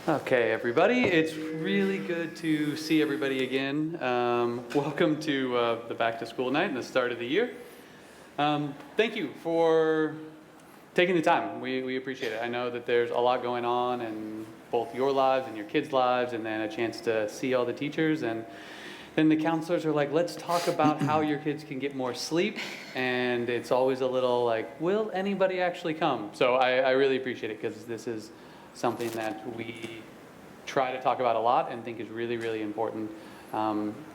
Okay, everybody, it's really good to see everybody again. Welcome to the back to school night and the start of the year. Thank you for taking the time. We appreciate it. I know that there's a lot going on in both your lives and your kids' lives, and then a chance to see all the teachers. And then the counselors are like, let's talk about how your kids can get more sleep. And it's always a little like, will anybody actually come? So I really appreciate it, because this is something that we try to talk about a lot and think is really, really important,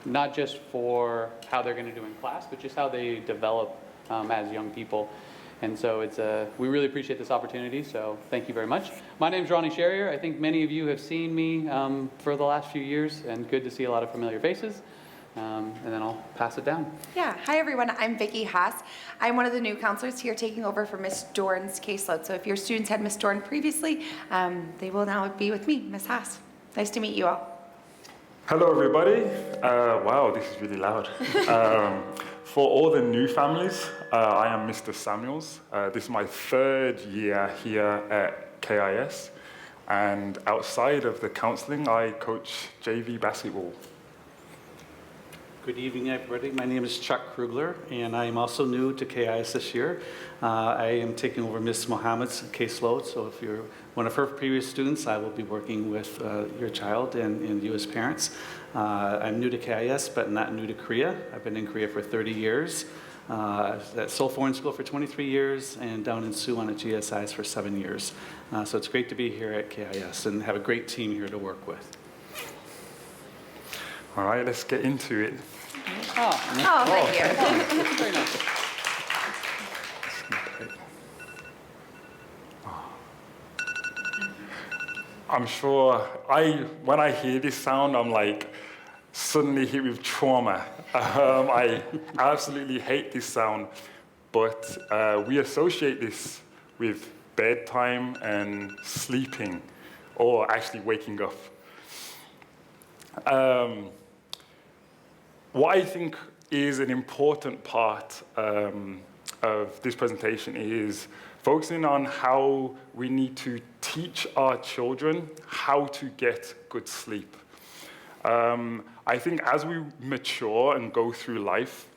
not just for how they're going to do in class, but just how they develop as young people. And so we really appreciate this opportunity, so thank you very much. My name's Ronnie Sherrier. I think many of you have seen me for the last few years, and good to see a lot of familiar faces. And then I'll pass it down. Yeah, hi everyone, I'm Vicki Haas. I'm one of the new counselors here taking over for Miss Dorn's caseload. So if your students had Miss Dorn previously, they will now be with me, Miss Haas. Nice to meet you all. Hello everybody. Wow, this is really loud. For all the new families, I am Mr. Samuels. This is my third year here at KIS. And outside of the counseling, I coach JV basketball. Good evening, everybody. My name is Chuck Krugler, and I am also new to KIS this year. I am taking over Ms. Mohammed's caseload, so if you're one of her previous students, I will be working with your child and you as parents. I'm new to KIS, but not new to Korea. I've been in Korea for 30 years. At Seoul Foreign School for 23 years, and down in Suwon at GSIs for 7 years. So it's great to be here at KIS and have a great team here to work with. All right, let's get into it. Oh, thank you. Very nice. I'm sure when I hear this sound, I'm like suddenly hit with trauma. I absolutely hate this sound, but we associate this with bedtime and sleeping, or actually waking up. What I think is an important part of this presentation is focusing on how we need to teach our children how to get good sleep. I think as we mature and go through life,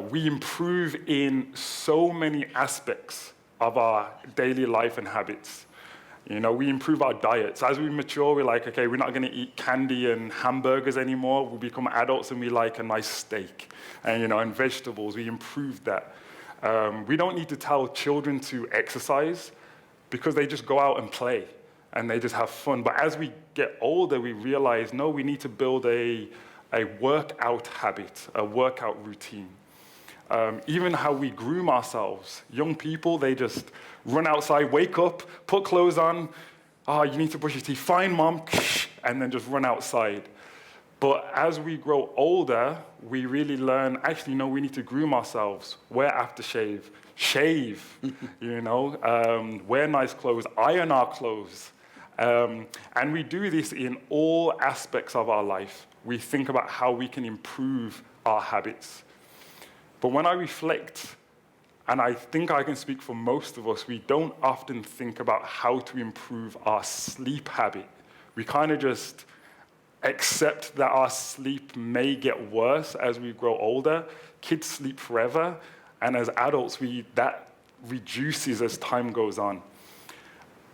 we improve in so many aspects of our daily life and habits. You know, we improve our diets. As we mature, we're like, okay, we're not going to eat candy and hamburgers anymore. We become adults and we like a nice steak and vegetables. We improve that. We don't need to tell children to exercise because they just go out and play and they just have fun. But as we get older, we realize, no, we need to build a workout habit, a workout routine. Even how we groom ourselves. Young people, they just run outside, wake up, put clothes on. You need to brush your teeth. Fine, mom. And then just run outside. But as we grow older, we really learn, actually, no, we need to groom ourselves, wear aftershave, shave, wear nice clothes, iron our clothes. And we do this in all aspects of our life. We think about how we can improve our habits. But when I reflect, and I think I can speak for most of us, we don't often think about how to improve our sleep habit. We kind of just accept that our sleep may get worse as we grow older. Kids sleep forever, and as adults, that reduces as time goes on.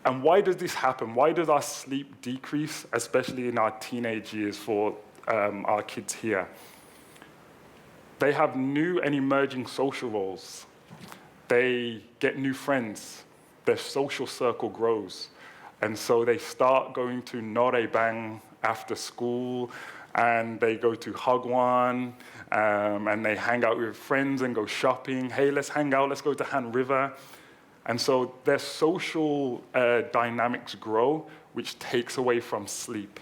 And why does this happen? Why does our sleep decrease, especially in our teenage years for our kids here? They have new and emerging social roles. They get new friends. Their social circle grows. And so they start going to Noraebang after school, and they go to Hagwon, and they hang out with friends and go shopping. Hey, let's hang out, let's go to Han River. And so their social dynamics grow, which takes away from sleep.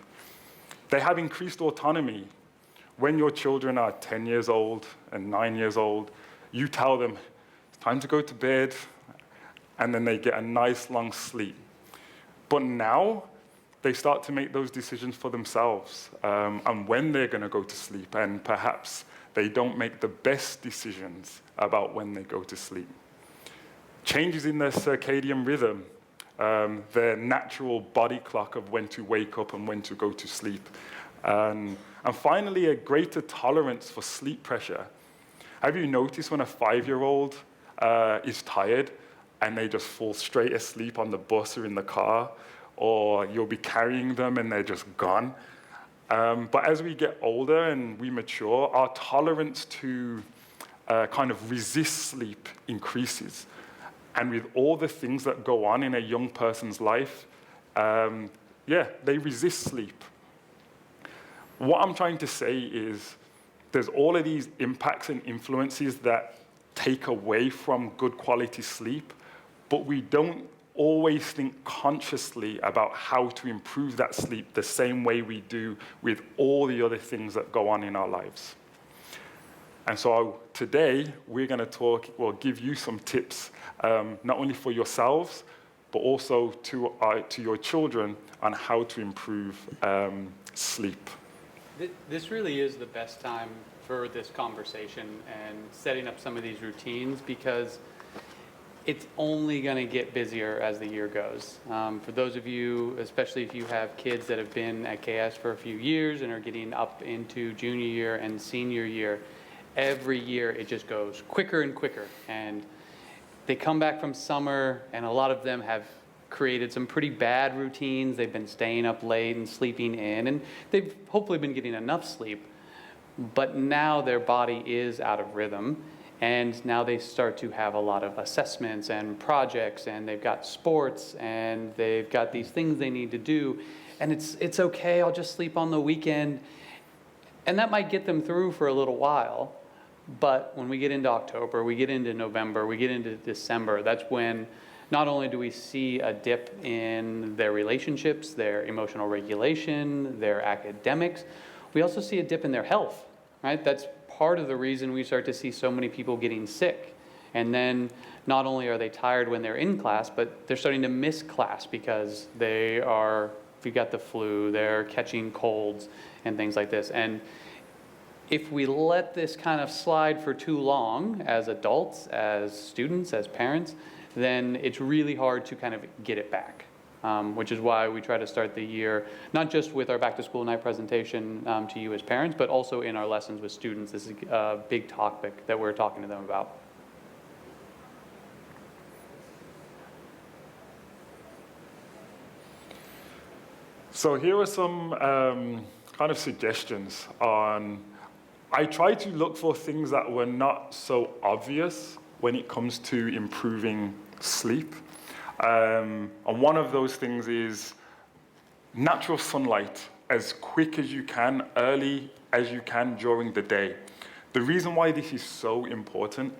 They have increased autonomy. When your children are 10 years old and 9 years old, you tell them, it's time to go to bed, and then they get a nice long sleep. But now, they start to make those decisions for themselves on when they're going to go to sleep, and perhaps they don't make the best decisions about when they go to sleep. Changes in their circadian rhythm. their natural body clock of when to wake up and when to go to sleep. And finally, a greater tolerance for sleep pressure. Have you noticed when a 5-year-old is tired and they just fall straight asleep on the bus or in the car, or you'll be carrying them and they're just gone? But as we get older and we mature, our tolerance to kind of resist sleep increases. And with all the things that go on in a young person's life, they resist sleep. What I'm trying to say is there's all of these impacts and influences that take away from good quality sleep, but we don't always think consciously about how to improve that sleep the same way we do with all the other things that go on in our lives. And so today, we're going to give you some tips, not only for yourselves, but also to your children on how to improve sleep. This really is the best time for this conversation and setting up some of these routines, because it's only going to get busier as the year goes. For those of you, especially if you have kids that have been at KIS for a few years and are getting up into junior year and senior year, every year it just goes quicker and quicker. And they come back from summer, and a lot of them have created some pretty bad routines. They've been staying up late and sleeping in, and they've hopefully been getting enough sleep. But now their body is out of rhythm, and now they start to have a lot of assessments and projects, and they've got sports, and they've got these things they need to do, and it's okay, I'll just sleep on the weekend. And that might get them through for a little while, but when we get into October, we get into November, we get into December, that's when not only do we see a dip in their relationships, their emotional regulation, their academics, we also see a dip in their health, right? That's part of the reason we start to see so many people getting sick. And then not only are they tired when they're in class, but they're starting to miss class because they've got the flu, they're catching colds and things like this. And if we let this kind of slide for too long as adults, as students, as parents, then it's really hard to kind of get it back. Which is why we try to start the year, not just with our back to school night presentation to you as parents, but also in our lessons with students. This is a big topic that we're talking to them about. So here are some kind of suggestions on, I try to look for things that were not so obvious when it comes to improving sleep. And one of those things is natural sunlight as quick as you can, early as you can during the day. The reason why this is so important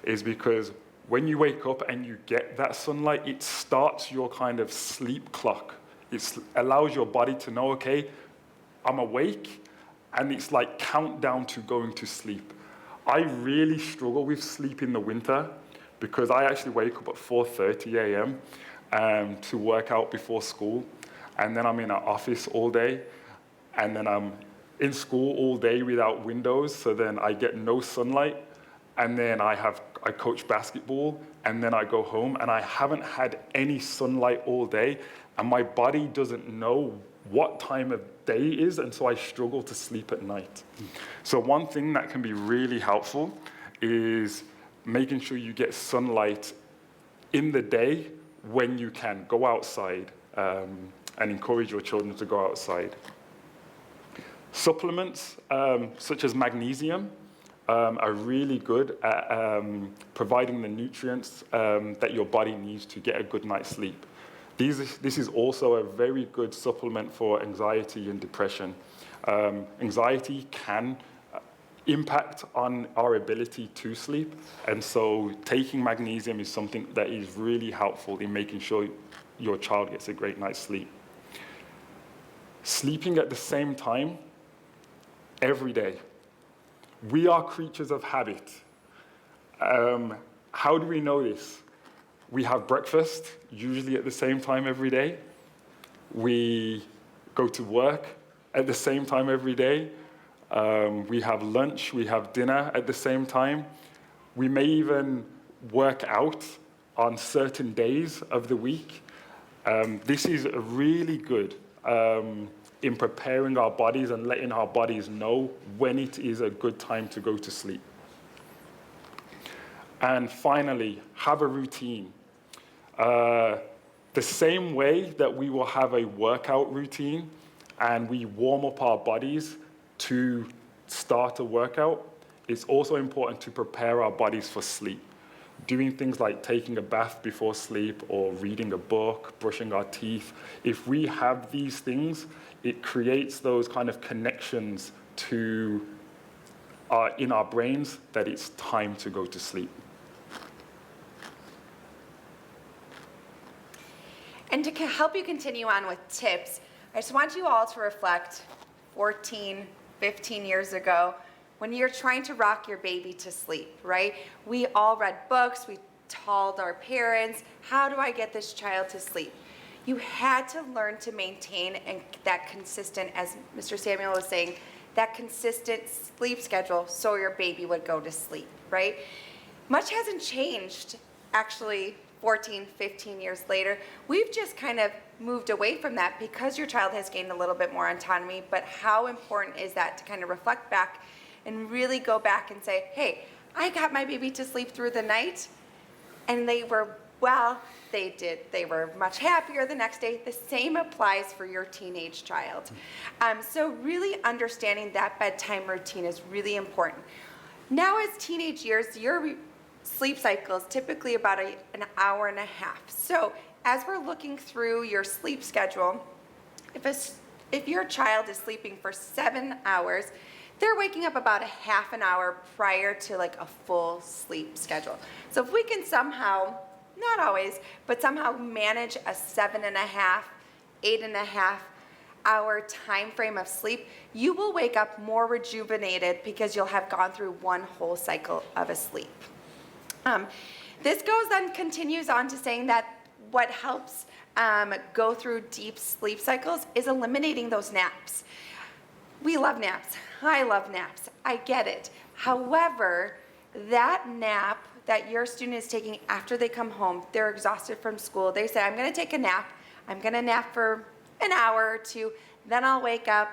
is because when you wake up and you get that sunlight, it starts your kind of sleep clock. It allows your body to know, okay, I'm awake, and it's like countdown to going to sleep. I really struggle with sleep in the winter, because I actually wake up at 4:30 a.m. To work out before school, and then I'm in an office all day, and then I'm in school all day without windows, so then I get no sunlight, and then I coach basketball, and then I go home, and I haven't had any sunlight all day, and my body doesn't know what time of day it is, and so I struggle to sleep at night. So one thing that can be really helpful is making sure you get sunlight in the day when you can. Go outside and encourage your children to go outside. Supplements such as magnesium are really good at providing the nutrients that your body needs to get a good night's sleep. This is also a very good supplement for anxiety and depression. Anxiety can impact on our ability to sleep, and so taking magnesium is something that is really helpful in making sure your child gets a great night's sleep. Sleeping at the same time every day. We are creatures of habit. How do we know this? We have breakfast, usually at the same time every day. We go to work at the same time every day. We have lunch, we have dinner at the same time. We may even work out on certain days of the week. This is really good in preparing our bodies and letting our bodies know when it is a good time to go to sleep. And finally, have a routine. The same way that we will have a workout routine and we warm up our bodies to start a workout, it's also important to prepare our bodies for sleep. Doing things like taking a bath before sleep or reading a book, brushing our teeth. If we have these things, it creates those kind of connections to in our brains that it's time to go to sleep. And to help you continue on with tips, I just want you all to reflect 14, 15 years ago when you're trying to rock your baby to sleep, right? We all read books, we told our parents, how do I get this child to sleep? You had to learn to maintain that consistent, as Mr. Samuel was saying, that consistent sleep schedule so your baby would go to sleep, right? Much hasn't changed, actually, 14, 15 years later. We've just kind of moved away from that because your child has gained a little bit more autonomy, but how important is that to kind of reflect back and really go back and say, hey, I got my baby to sleep through the night, and they were, well, they did. They were much happier the next day. The same applies for your teenage child. So really understanding that bedtime routine is really important. Now as teenage years, your sleep cycle is typically about an hour and a half. So as we're looking through your sleep schedule, if your child is sleeping for 7 hours, they're waking up about a half an hour prior to like a full sleep schedule. So if we can somehow, not always, but somehow manage a 7.5, 8.5 hour time frame of sleep, you will wake up more rejuvenated because you'll have gone through one whole cycle of a sleep. This continues on to saying that what helps go through deep sleep cycles is eliminating those naps. We love naps. I love naps. I get it. However, that nap that your student is taking after they come home, they're exhausted from school, they say, I'm going to take a nap. I'm going to nap for an hour or two, then I'll wake up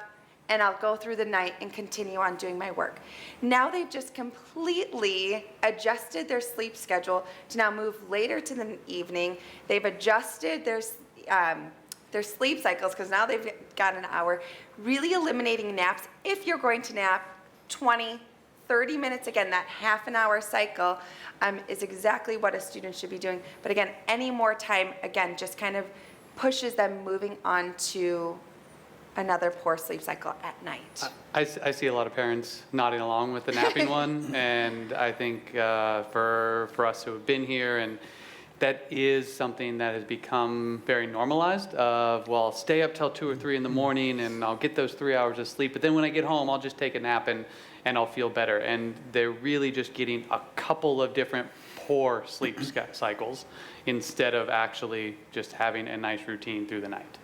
and I'll go through the night and continue on doing my work. Now they've just completely adjusted their sleep schedule to now move later to the evening. They've adjusted their sleep cycles because now they've got an hour, really eliminating naps. If you're going to nap 20, 30 minutes, again, that half an hour cycle is exactly what a student should be doing. But again, any more time, again, just kind of pushes them moving on to another poor sleep cycle at night. I see a lot of parents nodding along with the napping one, and I think for us who have been here, and that is something that has become very normalized of, well, I'll stay up till 2 or 3 in the morning and I'll get those 3 hours of sleep, but then when I get home, I'll just take a nap and I'll feel better. And they're really just getting a couple of different poor sleep cycles instead of actually just having a nice routine through the night.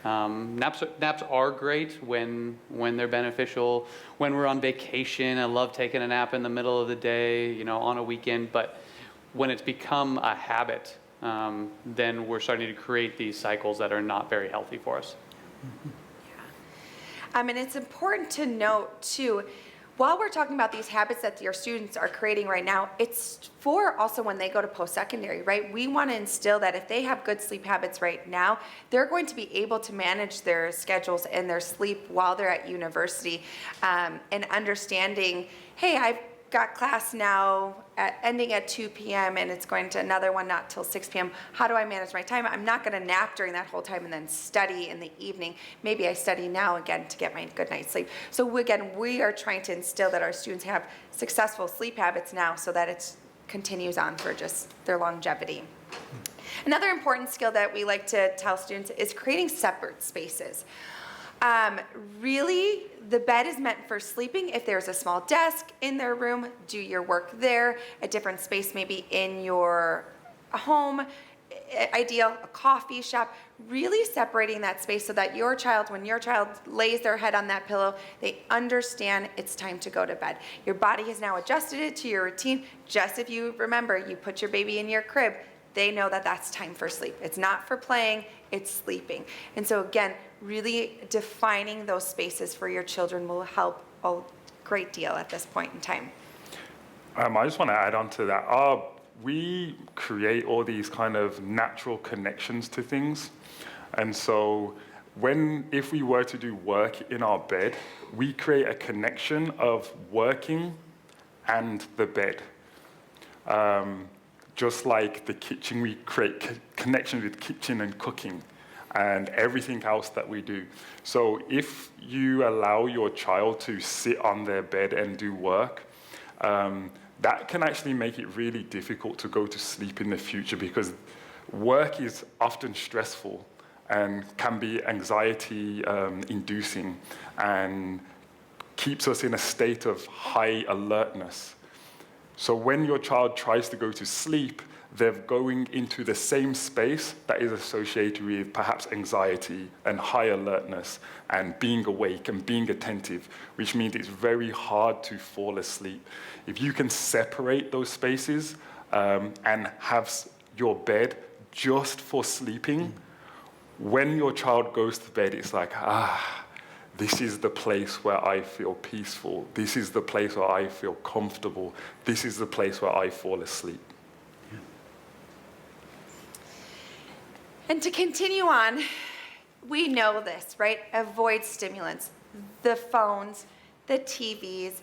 Naps are great when they're beneficial. When we're on vacation, I love taking a nap in the middle of the day, on a weekend. But when it's become a habit, then we're starting to create these cycles that are not very healthy for us. Yeah. And it's important to note too, while we're talking about these habits that your students are creating right now, it's for also when they go to post-secondary, right? We want to instill that if they have good sleep habits right now, they're going to be able to manage their schedules and their sleep while they're at university, and understanding, hey, I've got class now ending at 2 p.m. and it's going to another one not till 6 p.m. How do I manage my time? I'm not going to nap during that whole time and then study in the evening. Maybe I study now again to get my good night's sleep. So again, we are trying to instill that our students have successful sleep habits now so that it continues on for just their longevity. Another important skill that we like to tell students is creating separate spaces. Really, the bed is meant for sleeping. If there's a small desk in their room, do your work there. A different space maybe in your home, ideal, a coffee shop. Really separating that space so that your child, when your child lays their head on that pillow, they understand it's time to go to bed. Your body has now adjusted it to your routine. Just if you remember, you put your baby in your crib, they know that that's time for sleep. It's not for playing, it's sleeping. And so again, really defining those spaces for your children will help a great deal at this point in time. I just want to add on to that. We create all these kind of natural connections to things. And so if we were to do work in our bed, we create a connection of working and the bed. Just like the kitchen, we create connections with kitchen and cooking and everything else that we do. So if you allow your child to sit on their bed and do work, that can actually make it really difficult to go to sleep in the future, because work is often stressful and can be anxiety inducing and keeps us in a state of high alertness. So when your child tries to go to sleep, they're going into the same space that is associated with perhaps anxiety and high alertness and being awake and being attentive, which means it's very hard to fall asleep. If you can separate those spaces and have your bed just for sleeping, when your child goes to bed, it's like, this is the place where I feel peaceful. This is the place where I feel comfortable. This is the place where I fall asleep. And to continue on, we know this, right? Avoid stimulants, the phones, the TVs,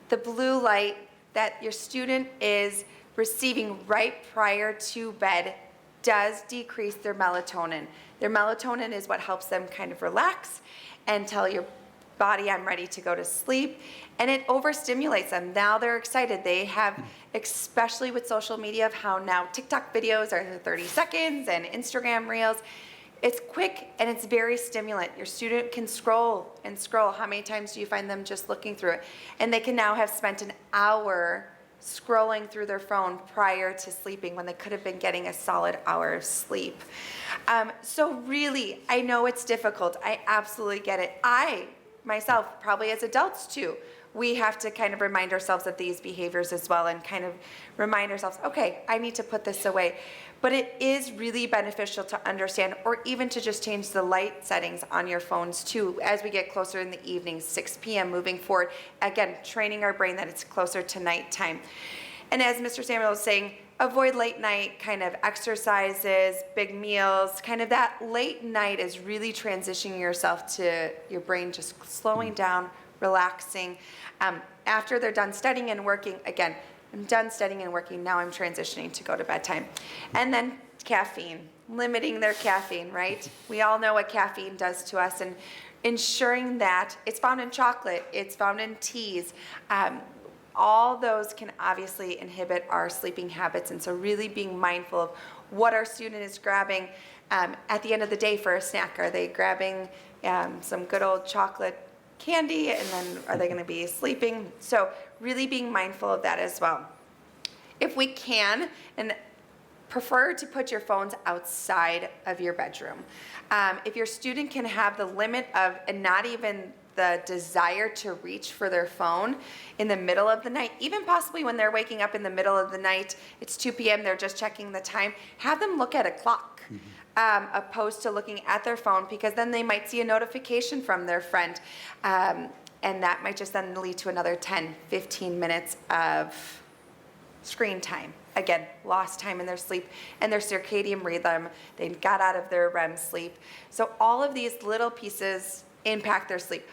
the blue light that your student is receiving right prior to bed does decrease their melatonin. Their melatonin is what helps them kind of relax and tell your body, I'm ready to go to sleep. And it overstimulates them. Now they're excited. They have, especially with social media, of how now TikTok videos are 30 seconds and Instagram reels. It's quick and it's very stimulant. Your student can scroll and scroll. How many times do you find them just looking through it? And they can now have spent an hour scrolling through their phone prior to sleeping when they could have been getting a solid hour of sleep. So really, I know it's difficult. I absolutely get it. I, myself, probably as adults too, we have to kind of remind ourselves of these behaviors as well and kind of remind ourselves, okay, I need to put this away. But it is really beneficial to understand, or even to just change the light settings on your phones too, as we get closer in the evening, 6 p.m. moving forward. Again, training our brain that it's closer to nighttime. And as Mr. Samuel was saying, avoid late night kind of exercises, big meals, kind of that late night is really transitioning yourself to your brain just slowing down, relaxing. After they're done studying and working, again, I'm done studying and working, now I'm transitioning to go to bedtime. And then caffeine, limiting their caffeine, right? We all know what caffeine does to us, and ensuring that it's found in chocolate, it's found in teas. All those can obviously inhibit our sleeping habits, and so really being mindful of what our student is grabbing at the end of the day for a snack. Are they grabbing some good old chocolate candy, and then are they going to be sleeping? So really being mindful of that as well. If we can, and prefer to put your phones outside of your bedroom. If your student can have the limit of, and not even the desire to reach for their phone in the middle of the night, even possibly when they're waking up in the middle of the night, it's 2 p.m., they're just checking the time, have them look at a clock. Opposed to looking at their phone, because then they might see a notification from their friend, and that might just then lead to another 10, 15 minutes of screen time. Again, lost time in their sleep and their circadian rhythm. They got out of their REM sleep. So all of these little pieces impact their sleep.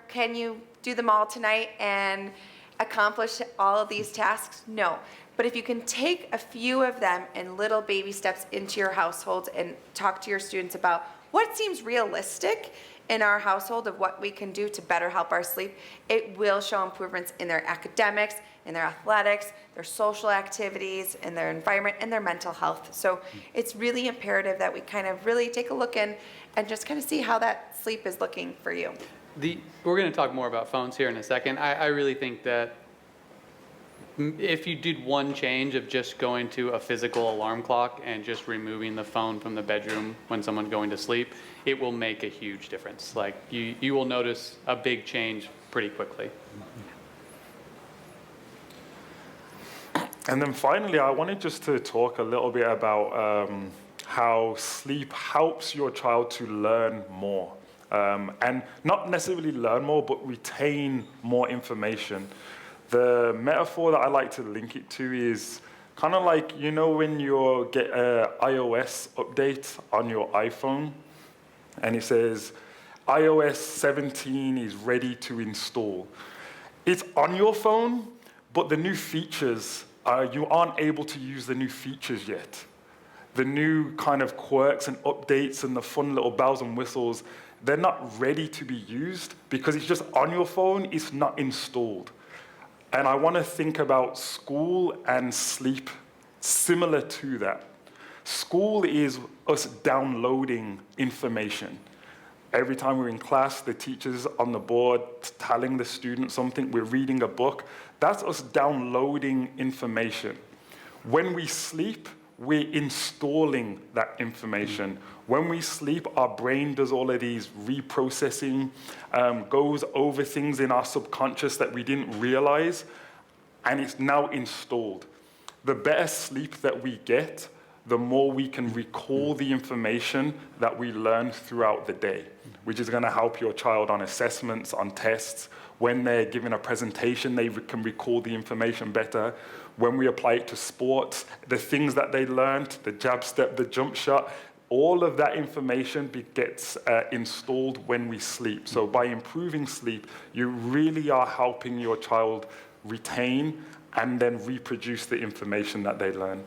Can you do them all tonight and accomplish all of these tasks? No. But if you can take a few of them and little baby steps into your household and talk to your students about what seems realistic in our household of what we can do to better help our sleep, it will show improvements in their academics, in their athletics, their social activities, in their environment, and their mental health. So it's really imperative that we kind of really take a look in and just kind of see how that sleep is looking for you. We're going to talk more about phones here in a second. I really think that if you did one change of just going to a physical alarm clock and just removing the phone from the bedroom when someone's going to sleep, it will make a huge difference. Like you will notice a big change pretty quickly. And then finally, I wanted just to talk a little bit about how sleep helps your child to learn more. And not necessarily learn more, but retain more information. The metaphor that I like to link it to is kind of like, you know, when you get an iOS update on your iPhone, and it says, iOS 17 is ready to install. It's on your phone, but the new features, you aren't able to use the new features yet. The new kind of quirks and updates and the fun little bells and whistles, they're not ready to be used because it's just on your phone, it's not installed. And I want to think about school and sleep similar to that. School is us downloading information. Every time we're in class, the teacher's on the board telling the student something, we're reading a book. That's us downloading information. When we sleep, we're installing that information. When we sleep, our brain does all of these reprocessing, goes over things in our subconscious that we didn't realize, and it's now installed. The better sleep that we get, the more we can recall the information that we learned throughout the day, which is going to help your child on assessments, on tests. When they're giving a presentation, they can recall the information better. When we apply it to sports, the things that they learned, the jab step, the jump shot, all of that information gets installed when we sleep. So by improving sleep, you really are helping your child retain and then reproduce the information that they learn.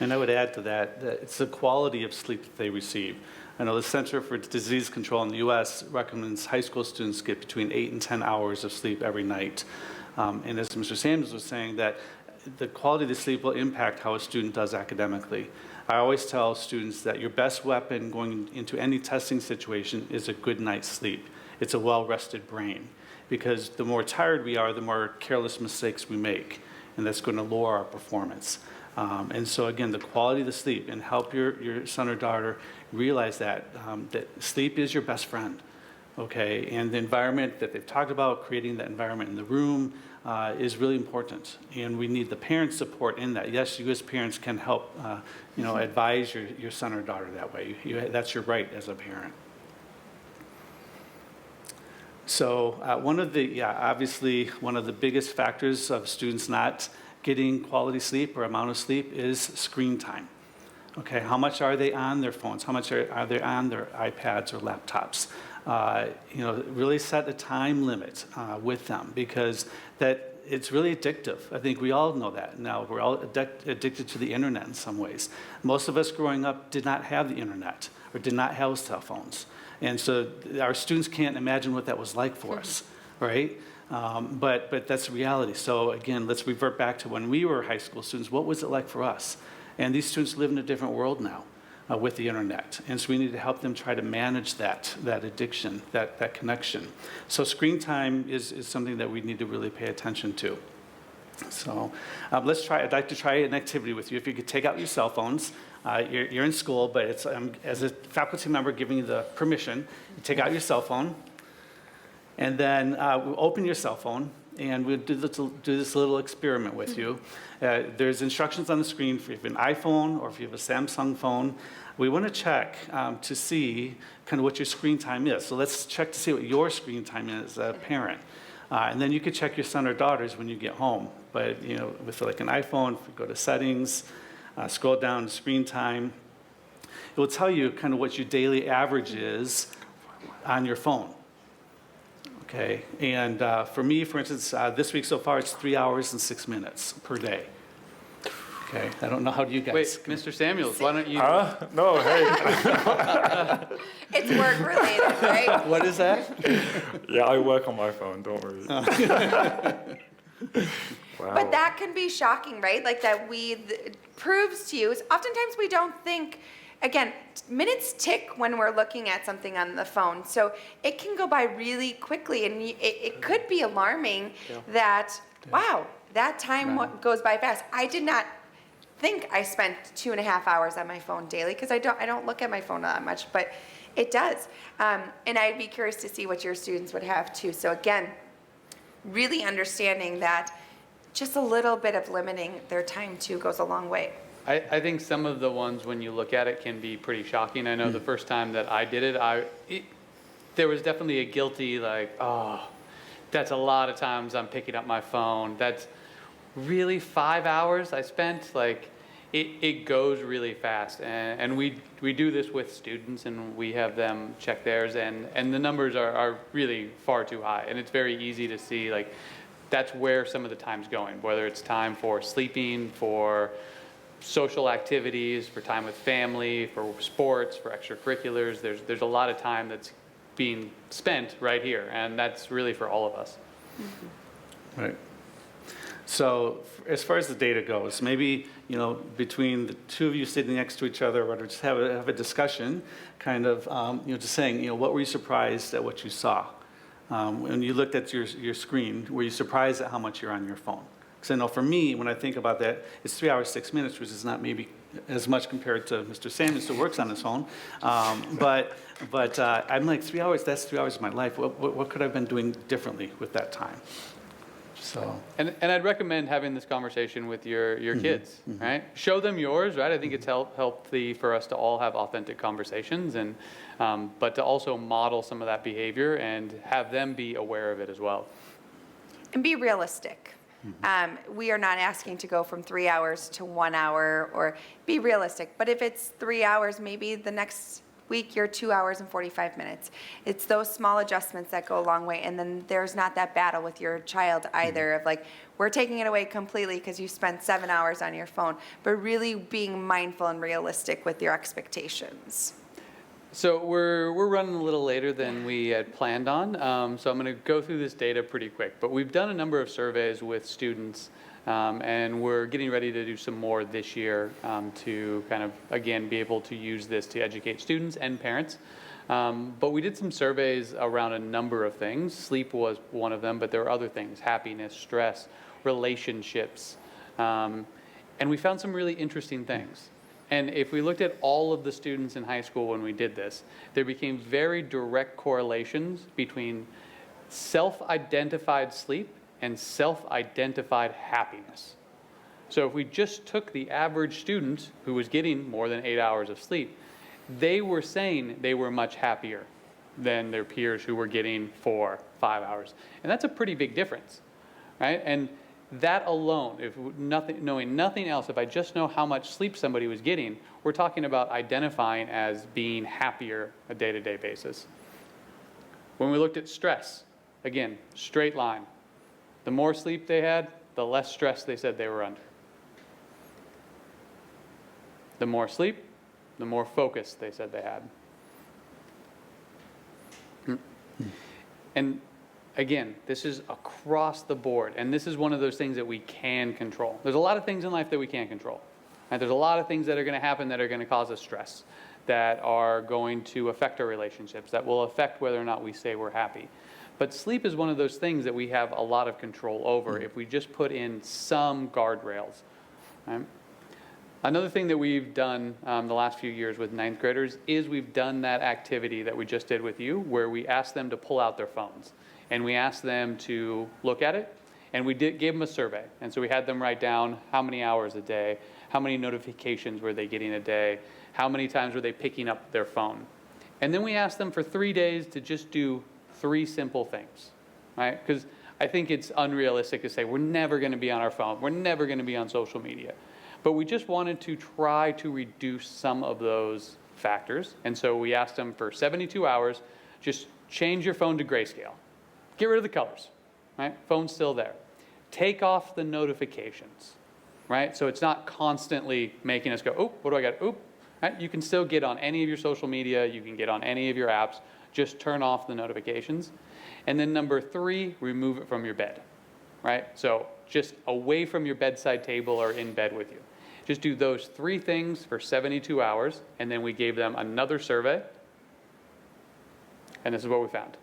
And I would add to that, that it's the quality of sleep that they receive. I know the Center for Disease Control in the US recommends high school students get between 8 and 10 hours of sleep every night. And as Mr. Samuels was saying, that the quality of the sleep will impact how a student does academically. I always tell students that your best weapon going into any testing situation is a good night's sleep. It's a well-rested brain. Because the more tired we are, the more careless mistakes we make. And that's going to lower our performance. And so again, the quality of the sleep, and help your son or daughter realize that sleep is your best friend, okay? And the environment that they've talked about, creating that environment in the room, is really important. And we need the parent support in that. Yes, you as parents can help, advise your son or daughter that way. That's your right as a parent. So obviously one of the biggest factors of students not getting quality sleep or amount of sleep is screen time. Okay, how much are they on their phones? How much are they on their iPads or laptops? Really set a time limit with them, because that it's really addictive. I think we all know that now. We're all addicted to the internet in some ways. Most of us growing up did not have the internet or did not have cell phones. And so our students can't imagine what that was like for us, right? But that's the reality. So again, let's revert back to when we were high school students. What was it like for us? And these students live in a different world now with the internet. And so we need to help them try to manage that addiction, that connection. So screen time is something that we need to really pay attention to. So I'd like to try an activity with you. If you could take out your cell phones. You're in school, but it's as a faculty member giving you the permission, you take out your cell phone, and then we'll open your cell phone, and we'll do this little experiment with you. There's instructions on the screen for if you have an iPhone or if you have a Samsung phone. We want to check to see kind of what your screen time is. So let's check to see what your screen time is as a parent. And then you could check your son or daughter's when you get home. But with like an iPhone, if you go to settings, scroll down to screen time, it will tell you kind of what your daily average is on your phone. Okay, and for me, for instance, this week so far, it's 3 hours and 6 minutes per day. Okay, I don't know, how do you guys? Wait, Mr. Samuels, why don't you? No, hey. It's work related, right? What is that? Yeah, I work on my phone, don't worry. Wow. But that can be shocking, right? Like that proves to you, oftentimes we don't think, again, minutes tick when we're looking at something on the phone. So it can go by really quickly, and it could be alarming that, wow, that time goes by fast. I did not think I spent 2.5 hours on my phone daily, because I don't look at my phone that much, but it does. And I'd be curious to see what your students would have too. So again, really understanding that just a little bit of limiting their time too goes a long way. I think some of the ones, when you look at it, can be pretty shocking. I know the first time that I did it, there was definitely a guilty, like, oh, that's a lot of times I'm picking up my phone. That's really 5 hours I spent. Like, it goes really fast. And we do this with students, and we have them check theirs, and the numbers are really far too high. And it's very easy to see, like, that's where some of the time's going, whether it's time for sleeping, for social activities, for time with family, for sports, for extracurriculars. There's a lot of time that's being spent right here, and that's really for all of us. Right. So as far as the data goes, maybe, between the two of you sitting next to each other, or just have a discussion, kind of, just saying, what were you surprised at what you saw? When you looked at your screen, were you surprised at how much you're on your phone? Because I know for me, when I think about that, it's 3 hours, 6 minutes, which is not maybe as much compared to Mr. Samuels, who works on his phone. But I'm like, 3 hours, that's 3 hours of my life. What could I have been doing differently with that time? So. And I'd recommend having this conversation with your kids, right? Show them yours, right? I think it's healthy for us to all have authentic conversations, and but to also model some of that behavior and have them be aware of it as well. And be realistic. We are not asking to go from 3 hours to 1 hour, or be realistic. But if it's 3 hours, maybe the next week you're 2 hours and 45 minutes. It's those small adjustments that go a long way. And then there's not that battle with your child either of like, we're taking it away completely because you spent 7 hours on your phone, but really being mindful and realistic with your expectations. So we're running a little later than we had planned on, so I'm going to go through this data pretty quick. But we've done a number of surveys with students, and we're getting ready to do some more this year to kind of, again, be able to use this to educate students and parents. But we did some surveys around a number of things. Sleep was one of them, but there were other things: happiness, stress, relationships, and we found some really interesting things. And if we looked at all of the students in high school when we did this, there became very direct correlations between self-identified sleep and self-identified happiness. So if we just took the average student who was getting more than 8 hours of sleep, they were saying they were much happier than their peers who were getting 4, 5 hours. And that's a pretty big difference, right? And that alone, knowing nothing else, if I just know how much sleep somebody was getting, we're talking about identifying as being happier on a day-to-day basis. When we looked at stress, again, straight line. The more sleep they had, the less stress they said they were under. The more sleep, the more focus they said they had. And again, this is across the board, and this is one of those things that we can control. There's a lot of things in life that we can't control. Right? There's a lot of things that are going to happen that are going to cause us stress, that are going to affect our relationships, that will affect whether or not we say we're happy. But sleep is one of those things that we have a lot of control over if we just put in some guardrails. Right? Another thing that we've done the last few years with ninth graders is we've done that activity that we just did with you, where we asked them to pull out their phones. And we asked them to look at it, and we gave them a survey. And so we had them write down how many hours a day, how many notifications were they getting a day, how many times were they picking up their phone. And then we asked them for 3 days to just do 3 simple things, right? Because I think it's unrealistic to say we're never going to be on our phone, we're never going to be on social media. But we just wanted to try to reduce some of those factors. And so we asked them for 72 hours, just change your phone to grayscale. Get rid of the colors, right? Phone's still there. Take off the notifications, right? So it's not constantly making us go, oh, what do I got? Oop, right? You can still get on any of your social media. You can get on any of your apps. Just turn off the notifications. And then number 3, remove it from your bed, right? So just away from your bedside table or in bed with you. Just do those 3 things for 72 hours. And then we gave them another survey. And this is what we found.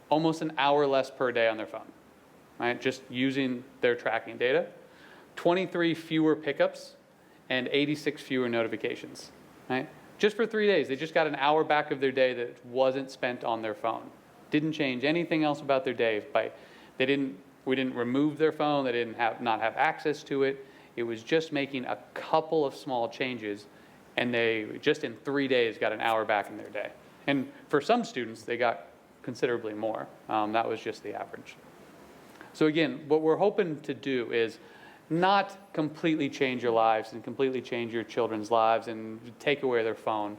Almost an hour less per day on their phone, right? Just using their tracking data. 23 fewer pickups and 86 fewer notifications, right? Just for 3 days, they just got an hour back of their day that wasn't spent on their phone. Didn't change anything else about their day. They didn't We didn't remove their phone. They didn't not have access to it. It was just making a couple of small changes, and they just in 3 days got an hour back in their day. And for some students, they got considerably more. That was just the average. So again, what we're hoping to do is not completely change your lives and completely change your children's lives and take away their phone.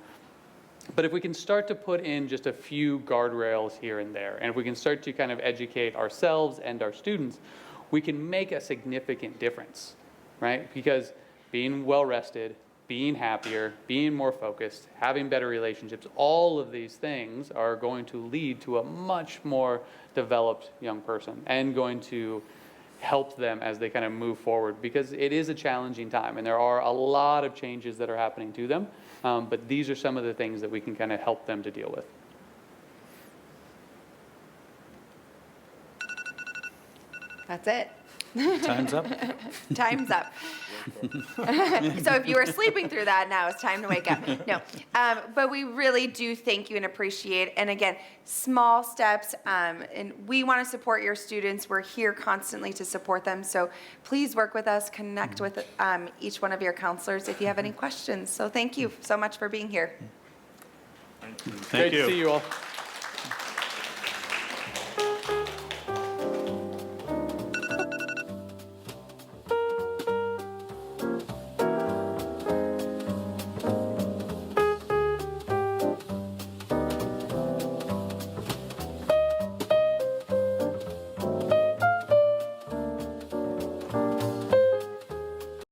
But if we can start to put in just a few guardrails here and there, and if we can start to kind of educate ourselves and our students, we can make a significant difference, right? Because being well-rested, being happier, being more focused, having better relationships, all of these things are going to lead to a much more developed young person and going to help them as they kind of move forward, because it is a challenging time and there are a lot of changes that are happening to them. But these are some of the things that we can kind of help them to deal with. That's it. Time's up. Time's up. So if you were sleeping through that, now it's time to wake up. No, but we really do thank you and appreciate. And again, small steps, and we want to support your students. We're here constantly to support them. So please work with us, connect with each one of your counselors if you have any questions. So thank you so much for being here. Great to see you all.